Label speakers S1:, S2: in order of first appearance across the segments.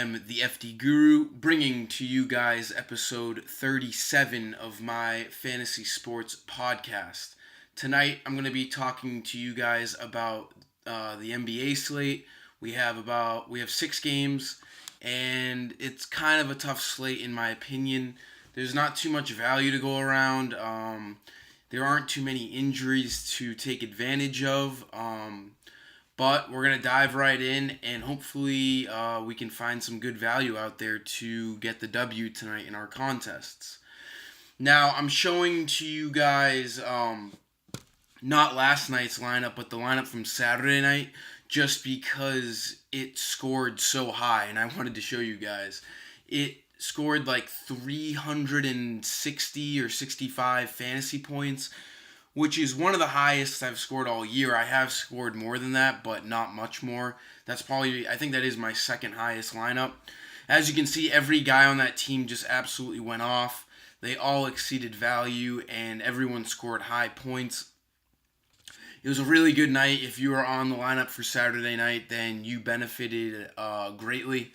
S1: am the FD Guru, bringing to you guys episode 37 of my fantasy sports podcast. Tonight, I'm going to be talking to you guys about the NBA slate. We have 6 games, and it's kind of a tough slate in my opinion. There's not too much value to go around. There aren't too many injuries to take advantage of. But we're going to dive right in, and hopefully we can find some good value out there to get the W tonight in our contests. Now, I'm showing to you guys not last night's lineup, but the lineup from Saturday night, just because it scored so high, and I wanted to show you guys. It scored like 360 or 65 fantasy points, which is one of the highest I've scored all year. I have scored more than that, but not much more. I think that is my second highest lineup. As you can see, every guy on that team just absolutely went off. They all exceeded value, and everyone scored high points. It was a really good night. If you were on the lineup for Saturday night, then you benefited greatly.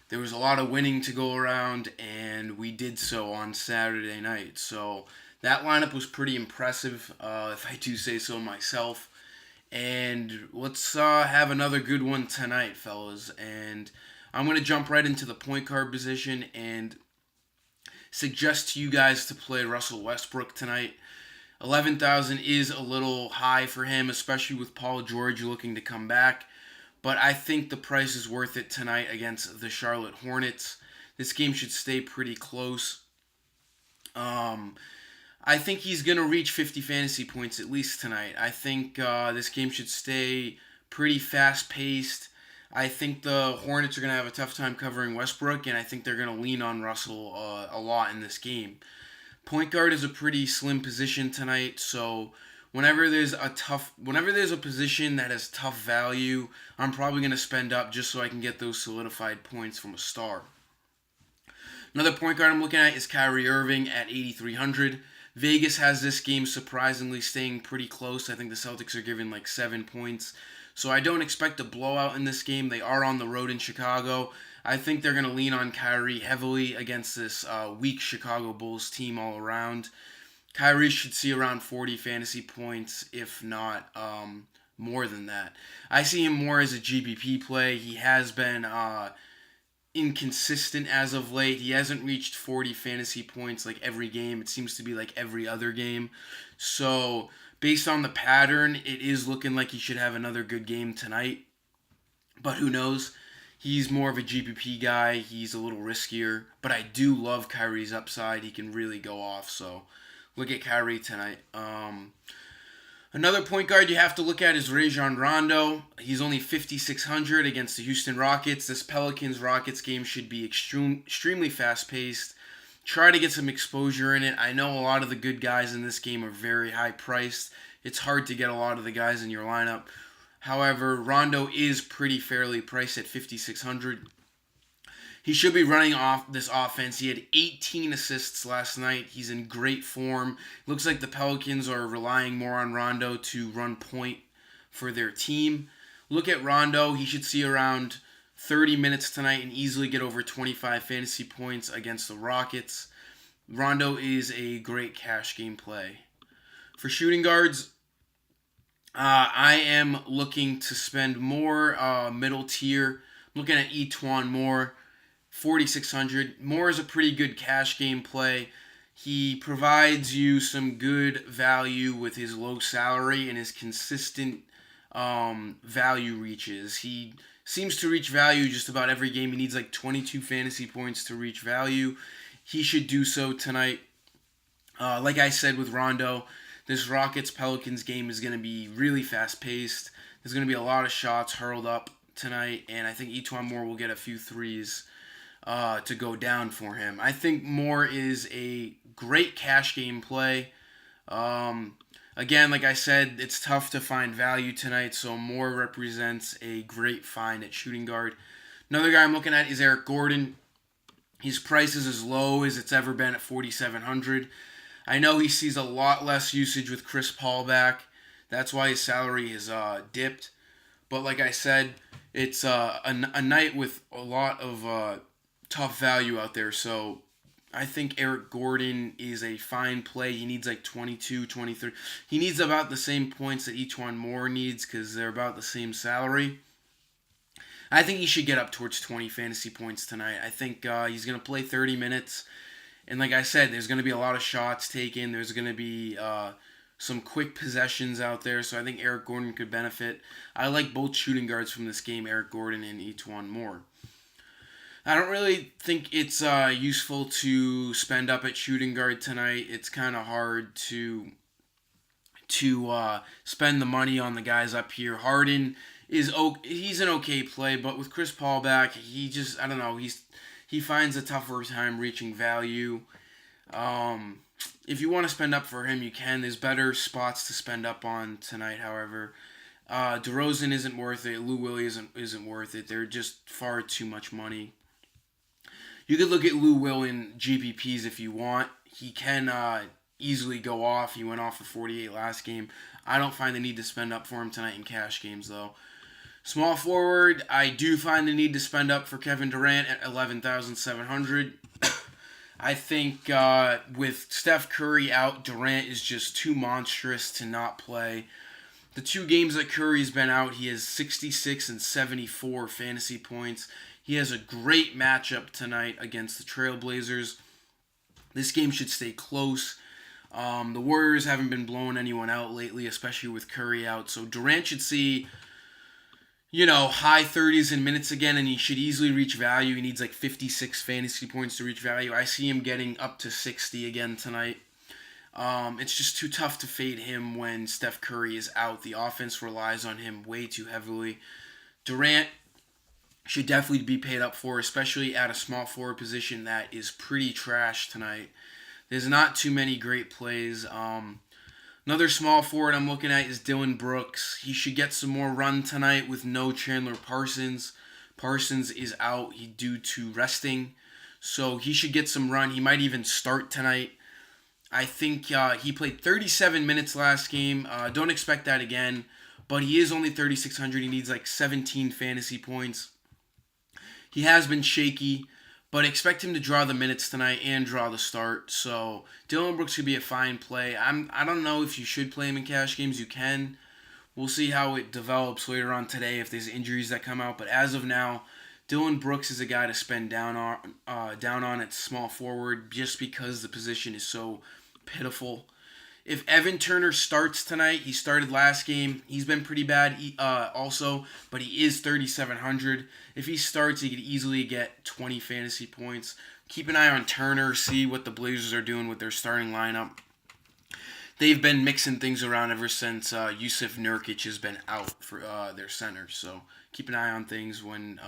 S1: There was a lot of winning to go around, and we did so on Saturday night. So that lineup was pretty impressive, if I do say so myself. And let's have another good one tonight, fellas. And I'm going to jump right into the point guard position and suggest to you guys to play Russell Westbrook tonight. 11,000 is a little high for him, especially with Paul George looking to come back. But I think the price is worth it tonight against the Charlotte Hornets. This game should stay pretty close. I think he's going to reach 50 fantasy points at least tonight. I think this game should stay pretty fast-paced. I think the Hornets are going to have a tough time covering Westbrook, and I think they're going to lean on Russell a lot in this game. Point guard is a pretty slim position tonight, so whenever there's a position that has tough value, I'm probably going to spend up just so I can get those solidified points from a star. Another point guard I'm looking at is Kyrie Irving at 8,300. Vegas has this game surprisingly staying pretty close. I think the Celtics are given like 7 points. So I don't expect a blowout in this game. They are on the road in Chicago. I think they're going to lean on Kyrie heavily against this weak Chicago Bulls team all around. Kyrie should see around 40 fantasy points, if not more than that. I see him more as a GPP play. He has been inconsistent as of late. He hasn't reached 40 fantasy points like every game. It seems to be like every other game. So based on the pattern, it is looking like he should have another good game tonight. But who knows? He's more of a GPP guy. He's a little riskier. But I do love Kyrie's upside. He can really go off. So look at Kyrie tonight. Another point guard you have to look at is Rajon Rondo. He's only 5,600 against the Houston Rockets. This Pelicans-Rockets game should be extremely fast-paced. Try to get some exposure in it. I know a lot of the good guys in this game are very high-priced. It's hard to get a lot of the guys in your lineup. However, Rondo is pretty fairly priced at 5,600. He should be running off this offense. He had 18 assists last night. He's in great form. Looks like the Pelicans are relying more on Rondo to run point for their team. Look at Rondo. He should see around 30 minutes tonight and easily get over 25 fantasy points against the Rockets. Rondo is a great cash game play. For shooting guards, I am looking to spend more middle tier. I'm looking at Etuan Moore. 4,600. Moore is a pretty good cash game play. He provides you some good value with his low salary and his consistent value reaches. He seems to reach value just about every game. He needs like 22 fantasy points to reach value. He should do so tonight. Like I said with Rondo, this Rockets-Pelicans game is going to be really fast-paced. There's going to be a lot of shots hurled up tonight, and I think Etuan Moore will get a few threes to go down for him. I think Moore is a great cash game play. Again, like I said, it's tough to find value tonight, so Moore represents a great find at shooting guard. Another guy I'm looking at is Eric Gordon. His price is as low as it's ever been at 4,700. I know he sees a lot less usage with Chris Paul back. That's why his salary is dipped. But like I said, it's a night with a lot of tough value out there. So I think Eric Gordon is a fine play. He needs like 22, 23. He needs about the same points that Etwan Moore needs because they're about the same salary. I think he should get up towards 20 fantasy points tonight. I think he's going to play 30 minutes. And like I said, there's going to be a lot of shots taken. There's going to be some quick possessions out there. So I think Eric Gordon could benefit. I like both shooting guards from this game, Eric Gordon and Etwan Moore. I don't really think it's useful to spend up at shooting guard tonight. It's kind of hard to spend the money on the guys up here. Harden he's an okay play, but with Chris Paul back, I don't know, he finds a tougher time reaching value. If you want to spend up for him, you can. There's better spots to spend up on tonight, however. DeRozan isn't worth it. Lou Willie isn't worth it. They're just far too much money. You could look at Lou Will in GPPs if you want. He can easily go off. He went off for 48 last game. I don't find the need to spend up for him tonight in cash games, though. Small forward, I do find the need to spend up for Kevin Durant at 11,700. I think with Steph Curry out, Durant is just too monstrous to not play. The 2 games that Curry's been out, he has 66 and 74 fantasy points. He has a great matchup tonight against the Trailblazers. This game should stay close. The Warriors haven't been blowing anyone out lately, especially with Curry out. So Durant should see, high 30s in minutes again, and he should easily reach value. He needs like 56 fantasy points to reach value. I see him getting up to 60 again tonight. It's just too tough to fade him when Steph Curry is out. The offense relies on him way too heavily. Durant should definitely be paid up for, especially at a small forward position that is pretty trash tonight. There's not too many great plays. Another small forward I'm looking at is Dylan Brooks. He should get some more run tonight with no Chandler Parsons. Parsons is out due to resting, so he should get some run. He might even start tonight. I think he played 37 minutes last game. Don't expect that again, but he is only 3,600. He needs like 17 fantasy points. He has been shaky, but expect him to draw the minutes tonight and draw the start. So Dylan Brooks could be a fine play. I don't know if you should play him in cash games. You can. We'll see how it develops later on today if there's injuries that come out. But as of now, Dylan Brooks is a guy to spend down on at small forward just because the position is so pitiful. If Evan Turner starts tonight, he started last game. He's been pretty bad also, but he is 3,700. If he starts, he could easily get 20 fantasy points. Keep an eye on Turner, see what the Blazers are doing with their starting lineup. They've been mixing things around ever since Yusuf Nurkic has been out for their center. So keep an eye on things when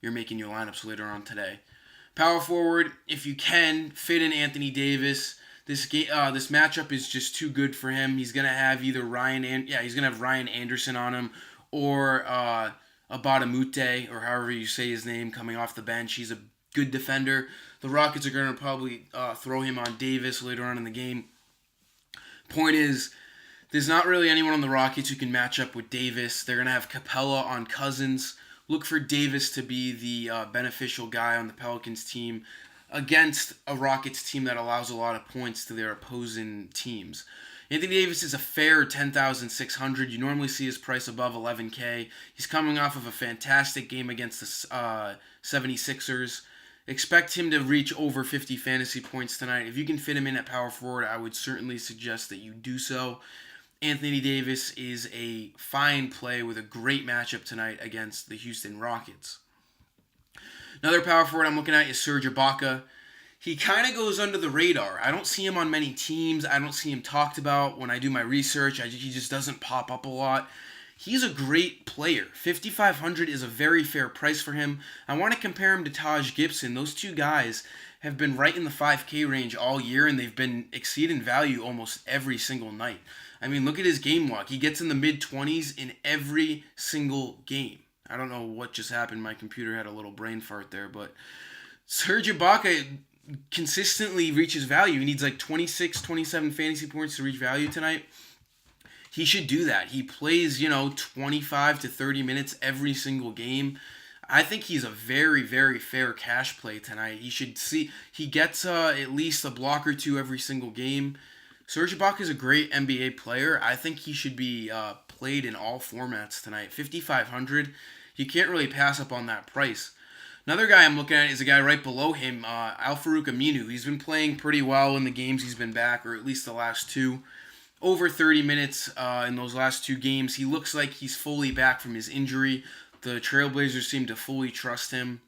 S1: you're making your lineups later on today. Power forward, if you can, fit in Anthony Davis. This matchup is just too good for him. He's gonna have either Ryan Anderson on him, or Abadamute, or however you say his name, coming off the bench. He's a good defender. The Rockets are gonna probably throw him on Davis later on in the game. Point is, there's not really anyone on the Rockets who can match up with Davis. They're gonna have Capella on Cousins. Look for Davis to be the beneficial guy on the Pelicans team against a Rockets team that allows a lot of points to their opposing teams. Anthony Davis is a fair 10,600. You normally see his price above 11K. He's coming off of a fantastic game against the 76ers. Expect him to reach over 50 fantasy points tonight. If you can fit him in at power forward, I would certainly suggest that you do so. Anthony Davis is a fine play with a great matchup tonight against the Houston Rockets. Another power forward I'm looking at is Serge Ibaka. He kind of goes under the radar. I don't see him on many teams. I don't see him talked about when I do my research. He just doesn't pop up a lot. He's a great player. 5,500 is a very fair price for him. I want to compare him to Taj Gibson. Those two guys have been right in the 5K range all year, and they've been exceeding value almost every single night. I mean, look at his game log. He gets in the mid-20s in every single game. I don't know what just happened. My computer had a little brain fart there, but Serge Ibaka consistently reaches value. He needs like 26, 27 fantasy points to reach value tonight. he should do that. He plays, 25 to 30 minutes every single game. I think he's a very, very fair cash play tonight. He gets at least a block or two every single game. Serge Ibaka is a great NBA player. I think he should be played in all formats tonight. 5,500. You can't really pass up on that price. Another guy I'm looking at is a guy right below him, Al-Farouq Aminu. He's been playing pretty well in the games he's been back, or at least the last two. Over 30 minutes in those last two games. He looks like he's fully back from his injury. The Trailblazers seem to fully trust him.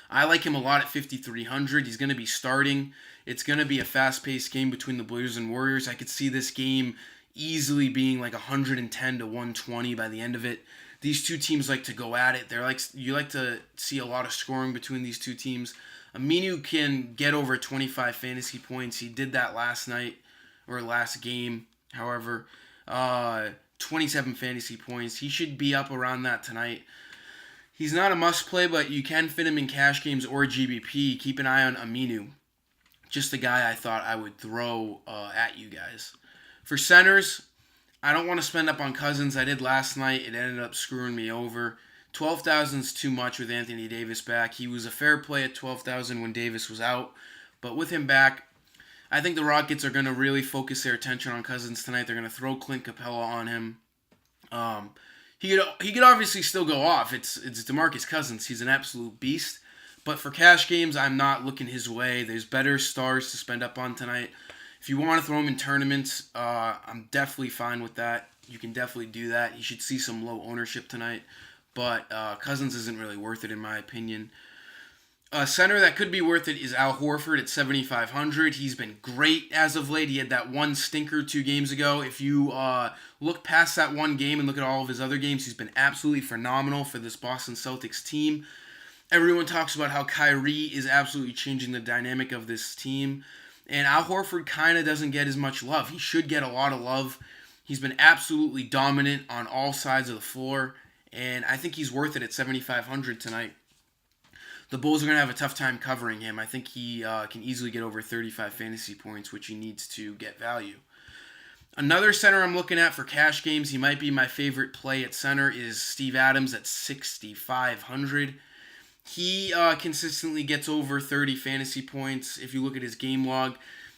S1: I like him a lot at 5,300. He's going to be starting. It's going to be a fast-paced game between the Blazers and Warriors. I could see this game easily being like 110 to 120 by the end of it. These two teams like to go at it. You like to see a lot of scoring between these two teams. Aminu can get over 25 fantasy points. He did that last night, or last game, however. 27 fantasy points. He should be up around that tonight. He's not a must-play, but you can fit him in cash games or GBP. Keep an eye on Aminu. Just a guy I thought I would throw at you guys. For centers, I don't want to spend up on Cousins. I did last night. It ended up screwing me over. 12,000 is too much with Anthony Davis back. He was a fair play at 12,000 when Davis was out. But with him back, I think the Rockets are going to really focus their attention on Cousins tonight. They're going to throw Clint Capella on him. He could obviously still go off. It's DeMarcus Cousins. He's an absolute beast. But for cash games, I'm not looking his way. There's better stars to spend up on tonight. If you want to throw him in tournaments, I'm definitely fine with that. You can definitely do that. You should see some low ownership tonight. But Cousins isn't really worth it in my opinion. A center that could be worth it is Al Horford at 7,500. He's been great as of late. He had that one stinker 2 games ago. If you look past that one game and look at all of his other games, he's been absolutely phenomenal for this Boston Celtics team. Everyone talks about how Kyrie is absolutely changing the dynamic of this team. And Al Horford kind of doesn't get as much love. He should get a lot of love. He's been absolutely dominant on all sides of the floor. And I think he's worth it at 7,500 tonight. The Bulls are going to have a tough time covering him. I think he can easily get over 35 fantasy points, which he needs to get value. Another center I'm looking at for cash games, he might be my favorite play at center, is Steve Adams at 6,500. He consistently gets over 30 fantasy points. If you look at his game log,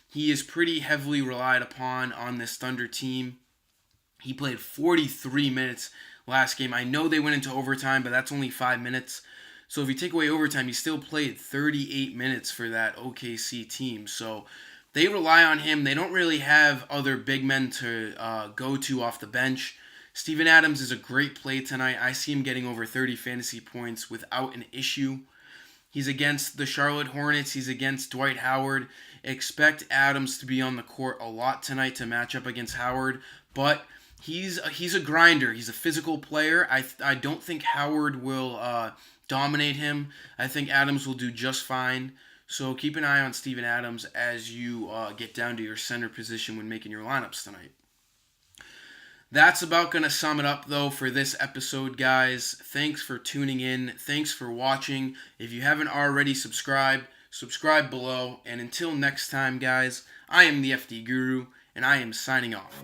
S1: he is pretty heavily relied upon on this Thunder team. He played 43 minutes last game. I know they went into overtime, but that's only 5 minutes. So if you take away overtime, he still played 38 minutes for that OKC team. So they rely on him. They don't really have other big men to go to off the bench. Steven Adams is a great play tonight. I see him getting over 30 fantasy points without an issue. He's against the Charlotte Hornets. He's against Dwight Howard. Expect Adams to be on the court a lot tonight to match up against Howard. But he's a grinder. He's a physical player. I don't think Howard will dominate him. I think Adams will do just fine. So keep an eye on Steven Adams as you get down to your center position when making your lineups tonight. That's about going to sum it up, though, for this episode, guys. Thanks for tuning in. Thanks for watching. If you haven't already subscribed, subscribe below. And until next time, guys, I am the FD Guru, and I am signing off.